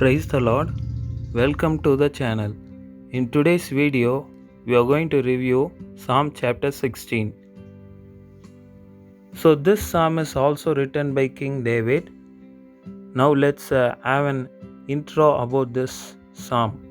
Praise the Lord. Welcome to the channel. In today's video, we are going to review Psalm chapter 16. So, this psalm is also written by King David. Now, let's have an intro about this psalm.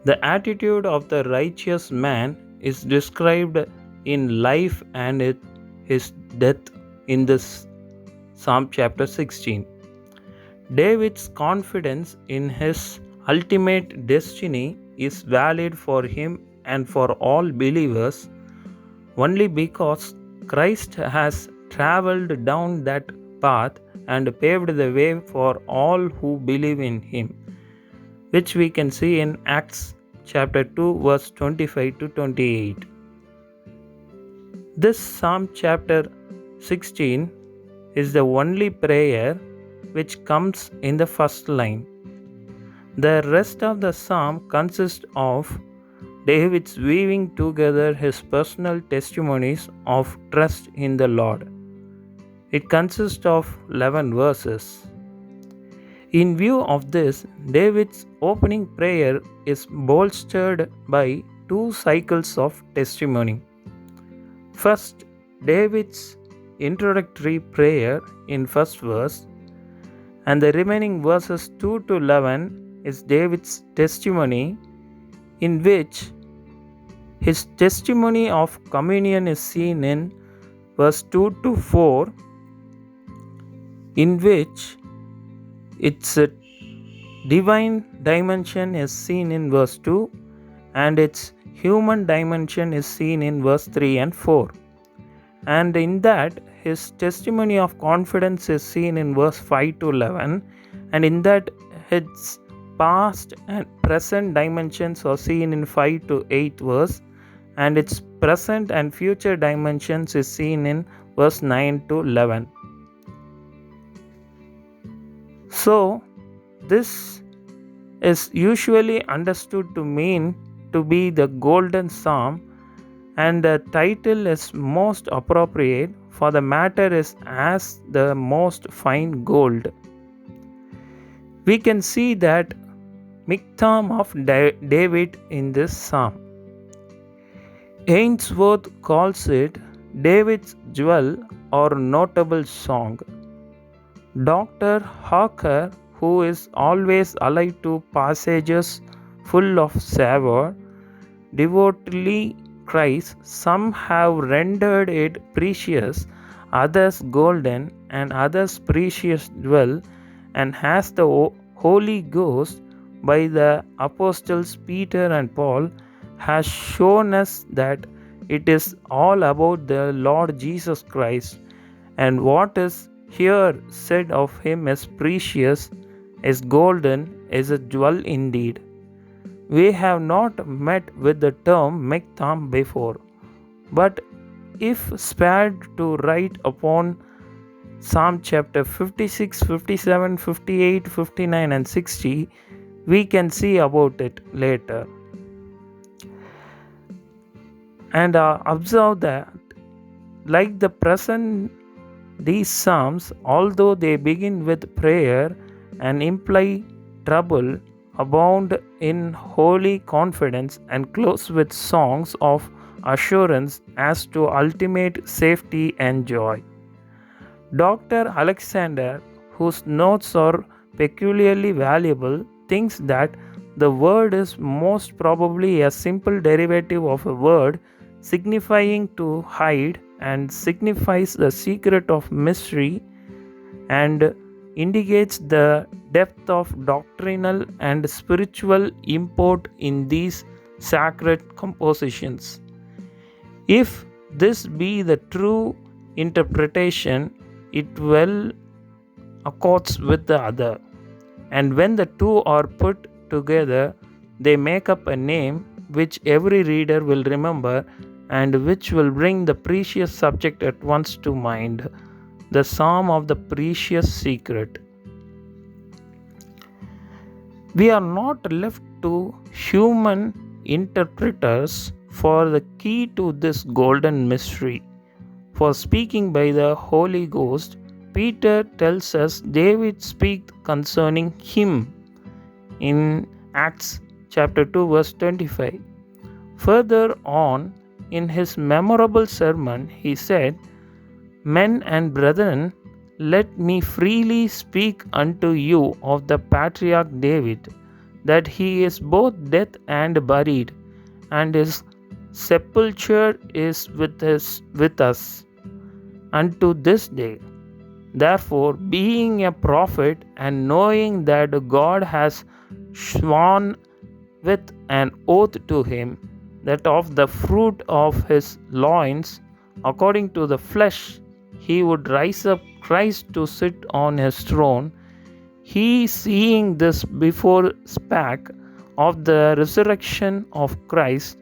The attitude of the righteous man is described in life and his death in this Psalm chapter 16. David's confidence in his ultimate destiny is valid for him and for all believers only because Christ has traveled down that path and paved the way for all who believe in him, which we can see in Acts chapter 2 verse 25 to 28. This Psalm chapter 16 is the only prayer which comes in the first line. The rest of the psalm consists of David's weaving together his personal testimonies of trust in the Lord. It consists of 11 verses. In view of this, David's opening prayer is bolstered by two cycles of testimony. First, David's introductory prayer in first verse, and the remaining verses 2 to 11 is David's testimony, in which his testimony of communion is seen in verse 2 to 4, in which its divine dimension is seen in verse 2 and its human dimension is seen in verse 3 and 4. And in that, his testimony of confidence is seen in verse 5 to 11, and in that, his past and present dimensions are seen in 5 to 8 verse, and its present and future dimensions is seen in verse 9 to 11. So, this is usually understood to mean to be the golden psalm, and the title is most appropriate, for the matter is as the most fine gold. We can see that Miktam of David in this psalm. Ainsworth calls it David's jewel or notable song. Dr. Hawker, who is always alive to passages full of savor, devoutly cries, "Some have rendered it precious, others golden, and others precious jewel," and has the Holy Ghost by the apostles Peter and Paul has shown us that it is all about the Lord Jesus Christ, and what is here said of him is precious, is golden, is a jewel indeed. We have not met with the term Miktam before, but if spared to write upon Psalm chapter 56, 57, 58, 59 and 60, we can see about it later. And observe that, like the present, these psalms, although they begin with prayer and imply trouble, abound in holy confidence and close with songs of assurance as to ultimate safety and joy. Dr. Alexander, whose notes are peculiarly valuable, thinks that the word is most probably a simple derivative of a word signifying to hide, and signifies the secret of mystery, and indicates the depth of doctrinal and spiritual import in these sacred compositions. If this be the true interpretation, it well accords with the other, and when the two are put together, they make up a name which every reader will remember and which will bring the precious subject at once to mind, the Psalm of the Precious Secret. We are not left to human interpreters for the key to this golden mystery. For speaking by the Holy Ghost, Peter tells us David speaks concerning him, in Acts chapter 2 verse 25. Further on in his memorable sermon, he said, "Men and brethren, let me freely speak unto you of the patriarch David, that he is both dead and buried, and his sepulchre is with us unto this day. Therefore, being a prophet, and knowing that God has sworn with an oath to him, that of the fruit of his loins, according to the flesh, he would raise up Christ to sit on his throne, he, seeing this before, spake of the resurrection of Christ,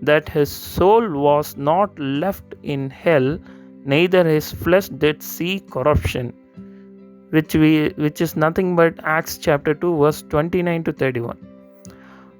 that his soul was not left in hell, neither his flesh did see corruption," which is nothing but Acts chapter 2 verse 29 to 31.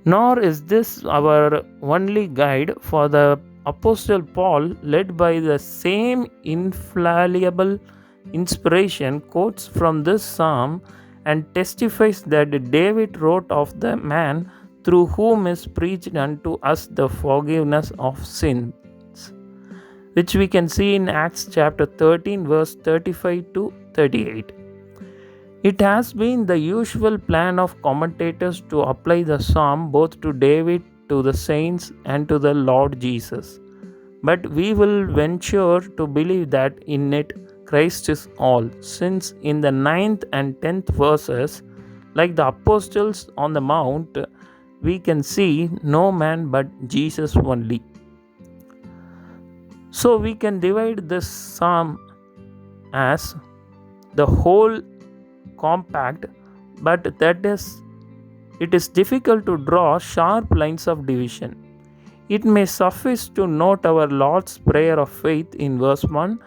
Nor is this our only guide, for the Apostle Paul, led by the same infallible inspiration, quotes from this psalm and testifies that David wrote of the man through whom is preached unto us the forgiveness of sins, which we can see in Acts chapter 13 verse 35 to 38. It has been the usual plan of commentators to apply the psalm both to David, to the saints, and to the Lord Jesus. But we will venture to believe that in it Christ is all, since in the 9th and 10th verses, like the apostles on the mount, we can see no man but Jesus only. So we can divide this psalm as the whole compact, but it is difficult to draw sharp lines of division. It may suffice to note our Lord's prayer of faith in verse 1,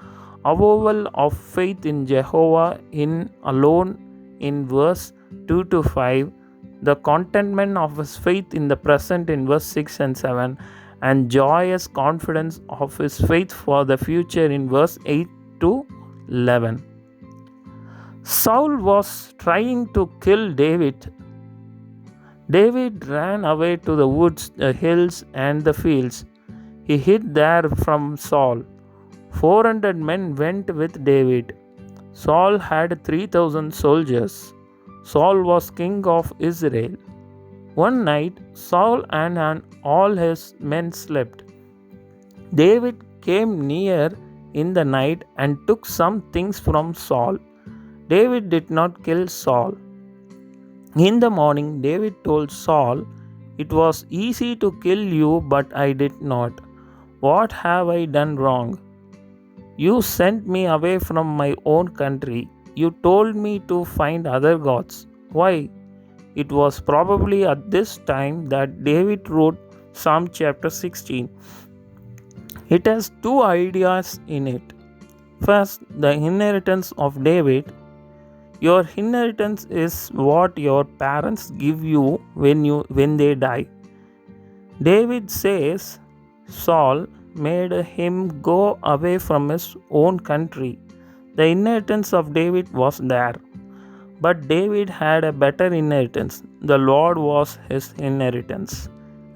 avowal of faith in Jehovah in alone in verse 2 to 5, the contentment of his faith in the present in verse 6 and 7, and joyous confidence of his faith for the future in verse 8 to 11. Saul was trying to kill David. David ran away to the woods, the hills, and the fields. He hid there from Saul. 400 men went with David. Saul had 3,000 soldiers. Saul was king of Israel. One night, Saul and all his men slept. David came near in the night and took some things from Saul. David did not kill Saul. In the morning, David told Saul, "It was easy to kill you, but I did not. What have I done wrong? You sent me away from my own country. You told me to find other gods. Why?" It was probably at this time that David wrote Psalm chapter 16. It has two ideas in it. First, the inheritance of David. Your inheritance is what your parents give you when they die. David says Saul made him go away from his own country. The inheritance of David was there. But David had a better inheritance. The Lord was his inheritance.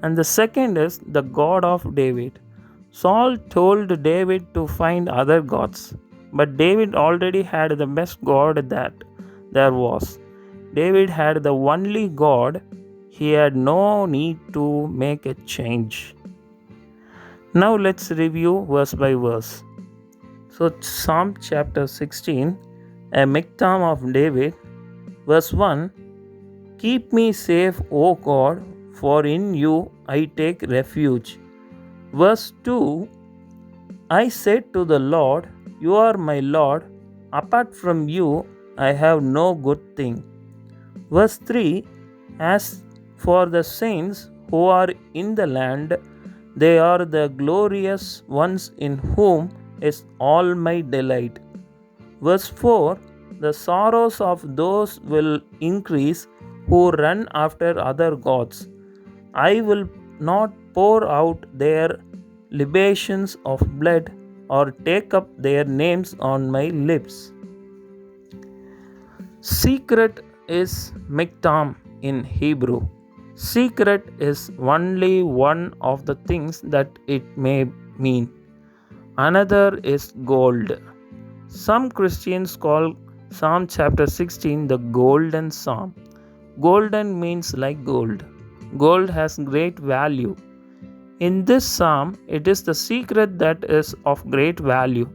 And the second is the God of David. Saul told David to find other gods. But David already had the best God that there was. David had the only God. He had no need to make a change. Now let's review verse by verse. So Psalm chapter 16, a miktam of David. Verse 1, "Keep me safe, O God, for in you I take refuge." Verse 2, "I said to the Lord, you are my Lord. Apart from you, I have no good thing." Verse 3, "As for the saints who are in the land, they are the glorious ones in whom is all my delight." Verse 4, "The sorrows of those will increase who run after other gods. I will not pour out their libations of blood or take up their names on my lips." Secret is miktam. in Hebrew. Secret is only one of the things that it may mean. Another is gold. Some Christians call Psalm chapter 16 the golden psalm. Golden means like gold. Gold has great value. In this psalm, it is the secret that is of great value.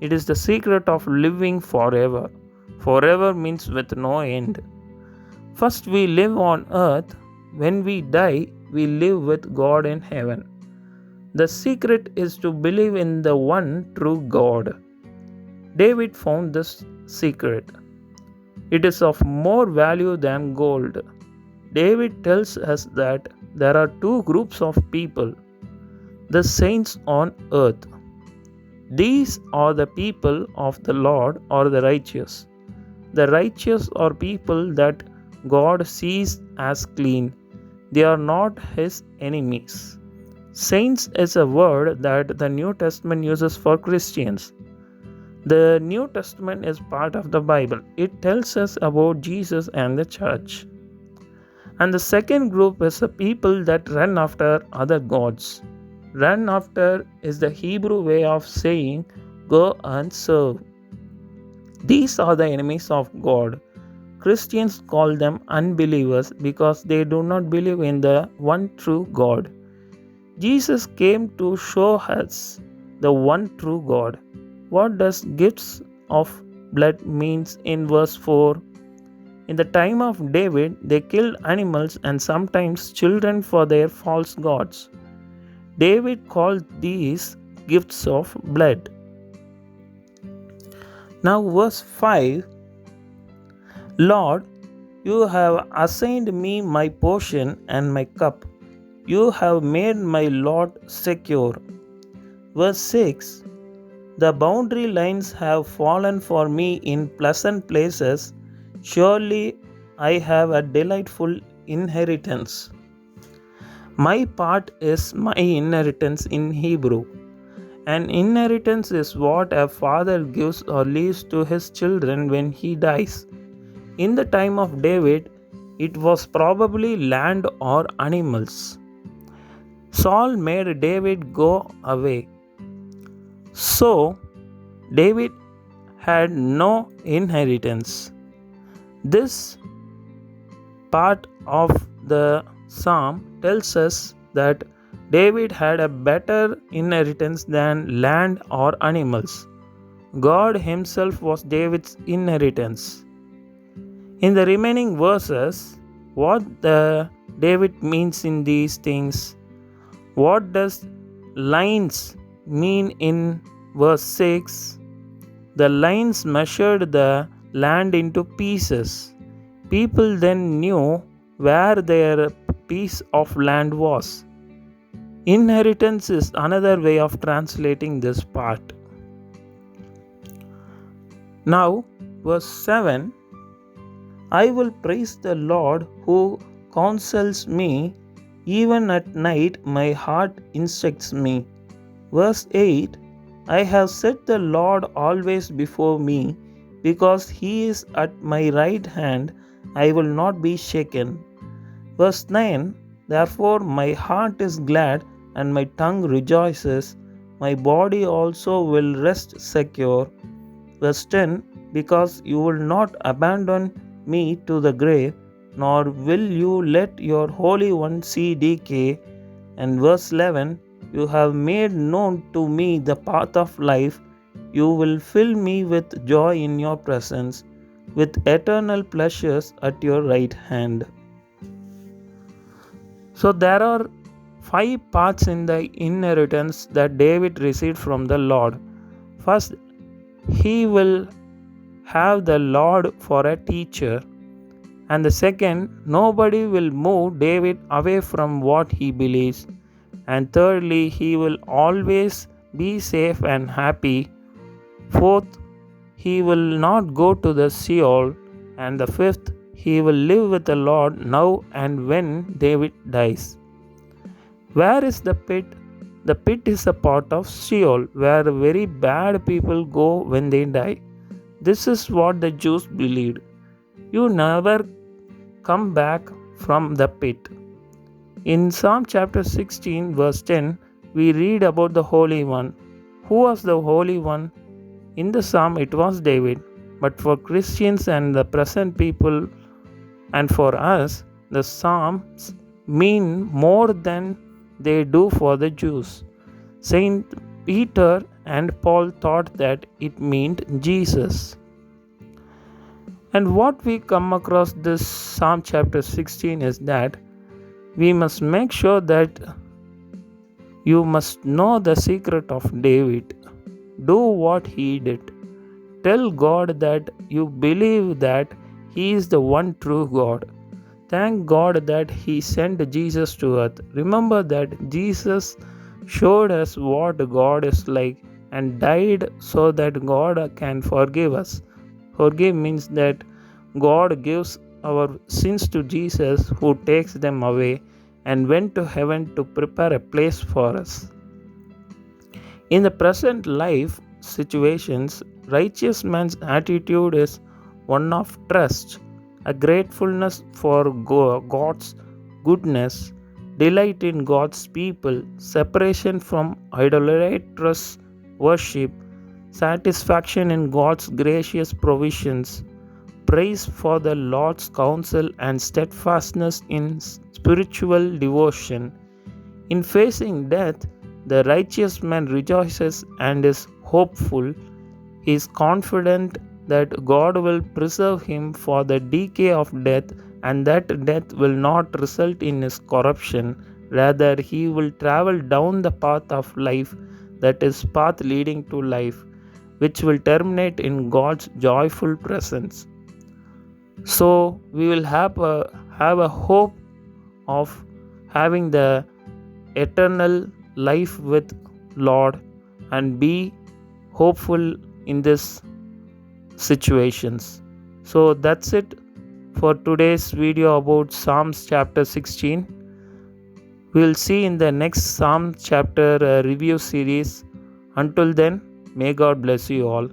It is the secret of living forever. Forever means with no end. First, we live on earth. When we die, we live with God in heaven. The secret is to believe in the one true God. David found this secret. It is of more value than gold. David tells us that there are two groups of people: the saints on earth. These are the people of the Lord or the righteous. The righteous are people that God sees as clean. They are not his enemies. Saints is a word that the New Testament uses for Christians. The New Testament is part of the Bible. It tells us about Jesus and the church. And the second group is the people that run after other gods. Run after is the Hebrew way of saying go and serve. These are the enemies of God. Christians call them unbelievers because they do not believe in the one true God. Jesus came to show us the one true God. What does gifts of blood means in verse 4? In the time of David, they killed animals and sometimes children for their false gods. David called these gifts of blood. Now verse 5, Lord, you have assigned me my portion and my cup. You have made my lot secure. Verse 6, the boundary lines have fallen for me in pleasant places. Surely I have a delightful inheritance. My part is my inheritance in Hebrew. An inheritance is what a father gives or leaves to his children when he dies. In the time of David, it was probably land or animals. Saul made David go away. So, David had no inheritance. This part of the psalm tells us that David had a better inheritance than land or animals. God himself was David's inheritance. In the remaining verses, what David means in these things? What does lines mean in verse 6? The lines measured the land into pieces. People then knew where their piece of land was. Inheritance is another way of translating this part. Now, verse 7, I will praise the Lord who counsels me. Even at night my heart instructs me. Verse 8, I have set the Lord always before me. Because he is at my right hand, I will not be shaken. Verse 9, therefore my heart is glad and my tongue rejoices. My body also will rest secure. Verse 10, because you will not abandon me to the grave, nor will you let your Holy One see decay. And verse 11, you have made known to me the path of life. You will fill me with joy in your presence, with eternal pleasures at your right hand. So there are 5 parts in the inheritance that David received from the Lord. First, he will have the Lord for a teacher. And the second, nobody will move David away from what he believes. And thirdly, he will always be safe and happy. Fourth, he will not go to the Sheol. And the fifth, he will live with the Lord now and when David dies. Where is the pit? The pit is a part of Sheol, where very bad people go when they die. This is what the Jews believed. You never come back from the pit. In Psalm chapter 16, verse 10, we read about the Holy One. Who was the Holy One? In the Psalm, it was David. But for Christians and the present people, and for us, the Psalms mean more than they do for the Jews. Saint Peter and Paul thought that it meant Jesus. And what we come across this Psalm chapter 16 is that we must make sure that you must know the secret of David. Do what he did. Tell God that you believe that he is the one true God. Thank God that he sent Jesus to earth. Remember that Jesus showed us what God is like and died so that God can forgive us. Forgive means that God gives our sins to Jesus, who takes them away and went to heaven to prepare a place for us. In the present life situations, righteous man's attitude is one of trust, a gratefulness for God's goodness, delight in God's people, separation from idolatrous worship, satisfaction in God's gracious provisions, praise for the Lord's counsel, and steadfastness in spiritual devotion. In facing death, the righteous man rejoices and is hopeful. He is confident that God will preserve him for the decay of death, and that death will not result in his corruption. Rather, he will travel down the path of life, that is, path leading to life, which will terminate in God's joyful presence. So, we will have a hope of having the eternal life with Lord and be hopeful in this situations. So that's it for today's video about Psalms chapter 16. We'll see in the next Psalm chapter review series. Until then, may God bless you all.